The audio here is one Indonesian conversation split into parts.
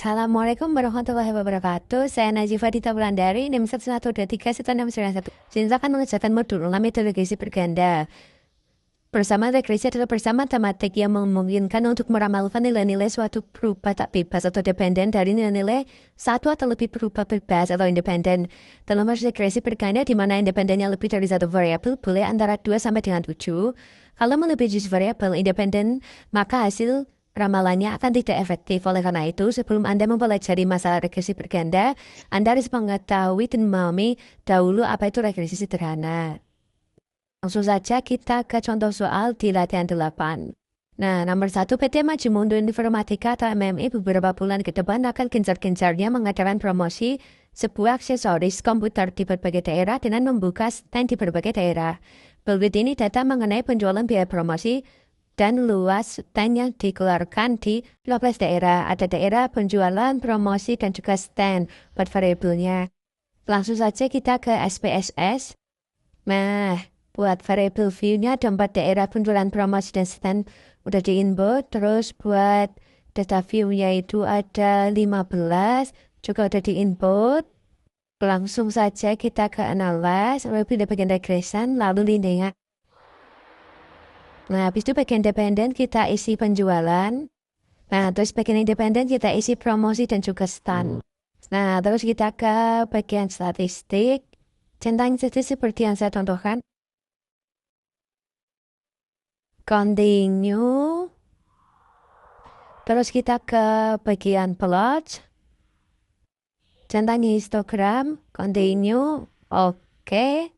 Assalamualaikum warahmatullahi wabarakatuh. Saya Najifa Dita Wulandari, NIM 1133161. Saya akan mengerjakan modul 6 metodologi berganda. Bersama regresi adalah bersama tematik yang memungkinkan untuk meramalkan nilai-nilai suatu berupa tak bebas atau dependen dari nilai-nilai satu atau lebih berupa bebas atau independen. Dalam regresi berganda di mana independennya lebih dari satu variabel boleh antara 2 sampai dengan 7. Kalau melebihi variabel independen, maka hasil ramalannya akan tidak efektif. Oleh karena itu, sebelum Anda mempelajari masalah regresi berganda, Anda harus mengetahui dan memahami dahulu apa itu regresi sederhana. Langsung saja kita ke contoh soal di latihan 8. Nah, nomor 1, PT Maju Mundo Informatika atau MMI beberapa bulan ke depan akan gencar-gencarnya mengadakan promosi sebuah aksesoris komputer di berbagai daerah dengan membuka stand di berbagai daerah. Berikut ini data mengenai penjualan biaya promosi dan luas stand yang dikeluarkan di 15 daerah. Ada daerah penjualan, promosi, dan juga stand buat variabelnya. Langsung saja kita ke SPSS. Nah, buat variable view-nya ada 4 daerah penjualan, promosi, dan stand udah di-input. Terus buat data view-nya itu ada 15, juga udah di-input. Langsung saja kita ke analyze, lalu pindah bagian regression, lalu linear. Nah, habis itu bagian dependen kita isi penjualan. Nah, terus bagian independen kita isi promosi dan juga stand. Nah, terus kita ke bagian statistik. Centang statistik seperti yang saya contohkan. Continue. Terus kita ke bagian plot. Centang histogram. Continue. Oke.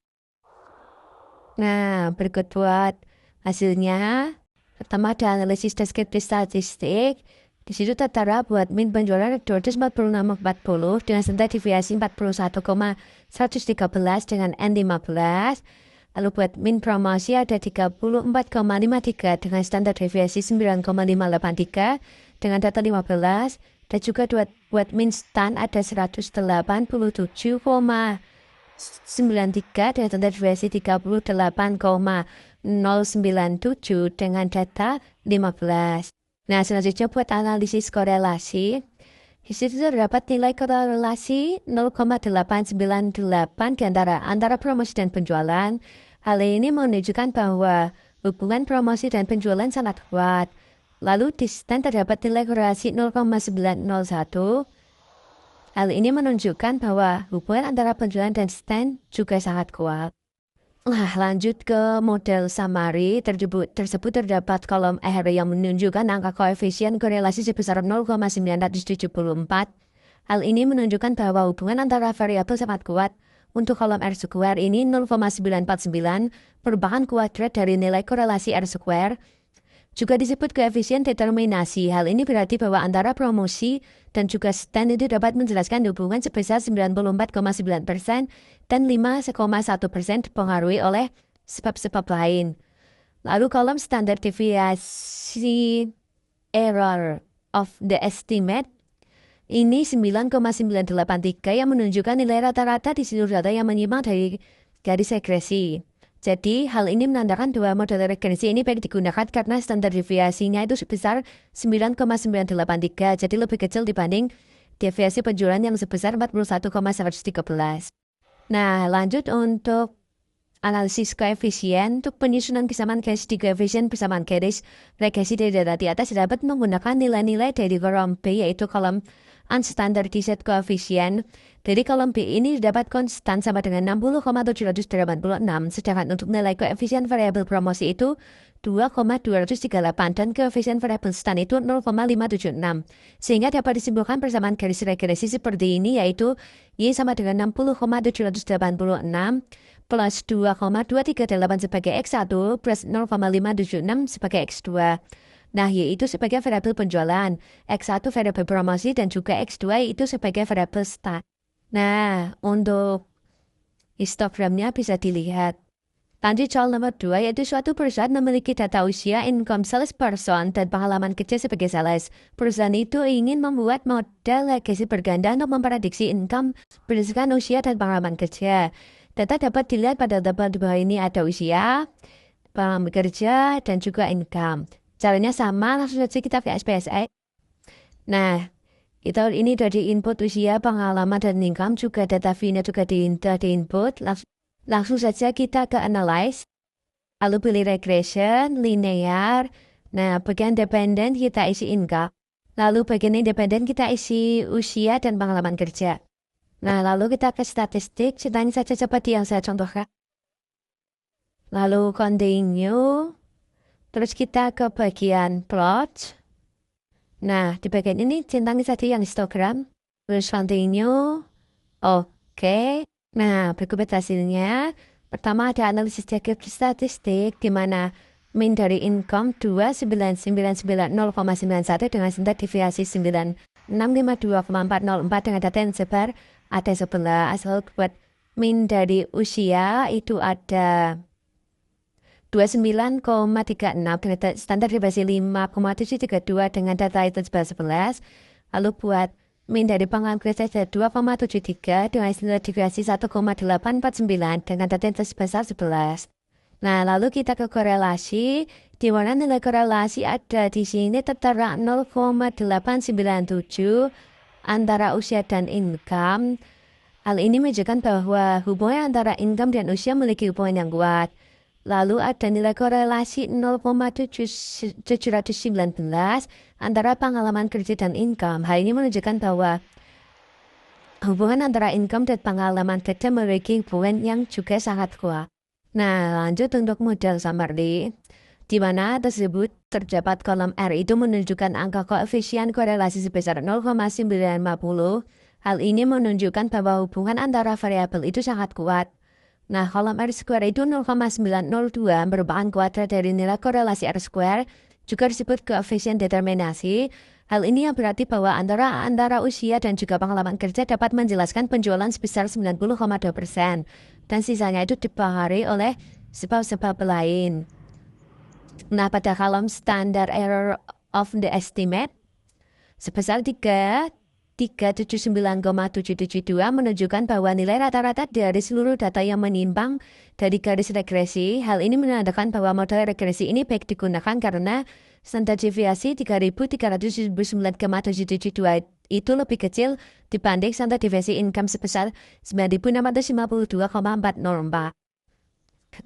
Nah, berikut buat hasilnya. Pertama ada analisis deskriptif statistik. Di situ tertera buat min penjualan 246,40 dengan standar deviasi 41,113 dengan N15. Lalu buat min promosi ada 34,53 dengan standar deviasi 9,583 dengan data 15. Dan juga buat min stand ada 187,93 dengan standar deviasi 38,097 dengan data 15. Nah, selanjutnya buat analisis korelasi. Di situ terdapat nilai korelasi 0,898 di antara promosi dan penjualan. Hal ini menunjukkan bahwa hubungan promosi dan penjualan sangat kuat. Lalu di stand terdapat nilai korelasi 0,901. Hal ini menunjukkan bahwa hubungan antara penjualan dan stand juga sangat kuat. Nah, lanjut ke model summary. Tersebut terdapat kolom R yang menunjukkan angka koefisien korelasi sebesar 0,974. Hal ini menunjukkan bahwa hubungan antara variabel sangat kuat. Untuk kolom R square ini 0,949 merupakan kuadrat dari nilai korelasi R square. Juga disebut koefisien determinasi. Hal ini berarti bahwa antara promosi dan juga stand itu dapat menjelaskan hubungan sebesar 94,9% dan 5,1% dipengaruhi oleh sebab-sebab lain. Lalu kolom standar deviasi error of the estimate ini 9,983 yang menunjukkan nilai rata-rata di seluruh data yang menyimpang dari garis regresi. Jadi, hal ini menandakan bahwa model regresi ini baik digunakan karena standar deviasinya itu sebesar 9,983, jadi lebih kecil dibanding deviasi penjualan yang sebesar 41,113. Nah, lanjut untuk analisis koefisien. Untuk penyusunan kesamaan garis di koefisien persamaan garis regresi dari data di atas dapat menggunakan nilai-nilai dari kolom B, yaitu kolom unstandardized coefficient. Dari kolom B ini dapat konstan sama dengan 60,786, sedangkan untuk nilai koefisien variabel promosi itu 2,238 dan koefisien variabel stand itu 0,576. Sehingga dapat disimpulkan persamaan garis regresi seperti ini, yaitu Y sama dengan 60,786 plus 2,238 sebagai X1 plus 0,576 sebagai X2. Nah, Y itu sebagai variabel penjualan, X1 variabel promosi, dan juga X2 itu sebagai variabel stand. Nah, untuk histogramnya bisa dilihat. Lanjut soal nomor 2, yaitu suatu perusahaan memiliki data usia, income, salesperson, dan pengalaman kerja sebagai sales. Perusahaan itu ingin membuat model regresi berganda untuk memprediksi income berdasarkan usia dan pengalaman kerja. Data dapat dilihat pada tabel di bawah ini, ada usia, pengalaman kerja, dan juga income. Caranya sama, langsung saja kita ke SPSS. Nah, Itu ini dari input usia, pengalaman, dan income, juga data fee-nya juga di input. Langsung saja kita ke analyze. Lalu pilih regression, linear. Nah, bagian dependent kita isi income. Lalu bagian independen kita isi usia dan pengalaman kerja. Nah, lalu kita ke statistik, ceritanya saja seperti yang saya contohkan. Lalu continue, terus kita ke bagian plot. Nah, di bagian ini centangin saja yang histogram, terus continue, oke. Nah, berikut hasilnya. Pertama ada analisis jaket statistik, di mana mean dari income 2999,0,91 dengan standar deviasi 9652,404 dengan data yang sebar ada 11. Lalu buat mean dari usia itu ada 29,36 dengan standar deviasi 5,732 dengan data itu sebesar 11. Lalu buat mean dari pengalaman kerja ada 2,73 dengan standar deviasi 1,849 dengan data itu sebesar 11. Nah, lalu kita ke korelasi, di mana nilai korelasi ada di sini tertera 0,897 antara usia dan income. Hal ini menunjukkan bahwa hubungan antara income dan usia memiliki hubungan yang kuat. Lalu ada nilai korelasi 0,719 antara pengalaman kerja dan income. Hal ini menunjukkan bahwa hubungan antara income dan pengalaman kerja memiliki hubungan yang juga sangat kuat. Nah, lanjut untuk model summary, di mana tersebut terdapat kolom R itu menunjukkan angka koefisien korelasi sebesar 0,950. Hal ini menunjukkan bahwa hubungan antara variabel itu sangat kuat. Nah, kolom R square itu 0,902 merupakan kuadrat dari nilai korelasi R square, juga disebut koefisien determinasi. Hal ini yang berarti bahwa antara usia dan juga pengalaman kerja dapat menjelaskan penjualan sebesar 90,2%, dan sisanya itu dipengaruhi oleh sebab-sebab lain. Nah, pada kolom standar error of the estimate, sebesar 379,772 menunjukkan bahwa nilai rata-rata dari seluruh data yang menyimpang dari garis regresi. Hal ini menandakan bahwa model regresi ini baik digunakan karena standar deviasi 3.379,772 itu lebih kecil dibanding standar deviasi income sebesar 9.652,404.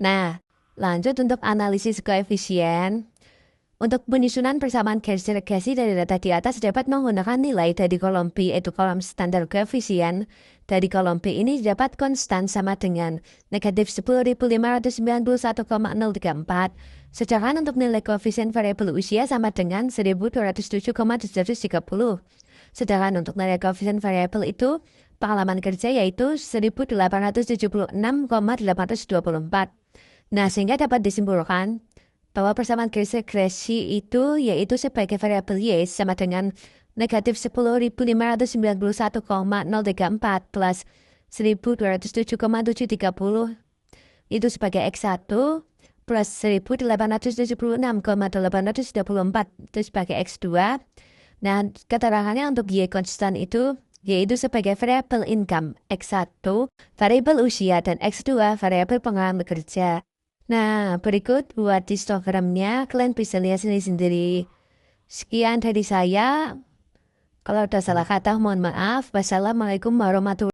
Nah, lanjut untuk analisis koefisien. Untuk penyusunan persamaan garis regresi dari data di atas dapat menggunakan nilai dari kolom B, yaitu kolom standar koefisien. Dari kolom B ini dapat konstan sama dengan negatif 10.591,034. Sedangkan untuk nilai koefisien variabel usia sama dengan 1.207,730. Sedangkan untuk nilai koefisien variabel itu pengalaman kerja yaitu 1.876,824. Nah, sehingga dapat disimpulkan bahwa persamaan garis regresi itu yaitu sebagai variabel Y sama dengan negatif 10.591,034 plus 1.207,730 itu sebagai X1 plus 1.876,824 itu sebagai X2. Nah, keterangannya untuk Y konstan itu yaitu sebagai variabel income X1, variabel usia, dan X2 variabel pengalaman kerja. Nah, berikut buat histogramnya, kalian bisa lihat sendiri. Sekian dari saya. Kalau ada salah kata, mohon maaf. Wassalamualaikum warahmatullahi wabarakatuh.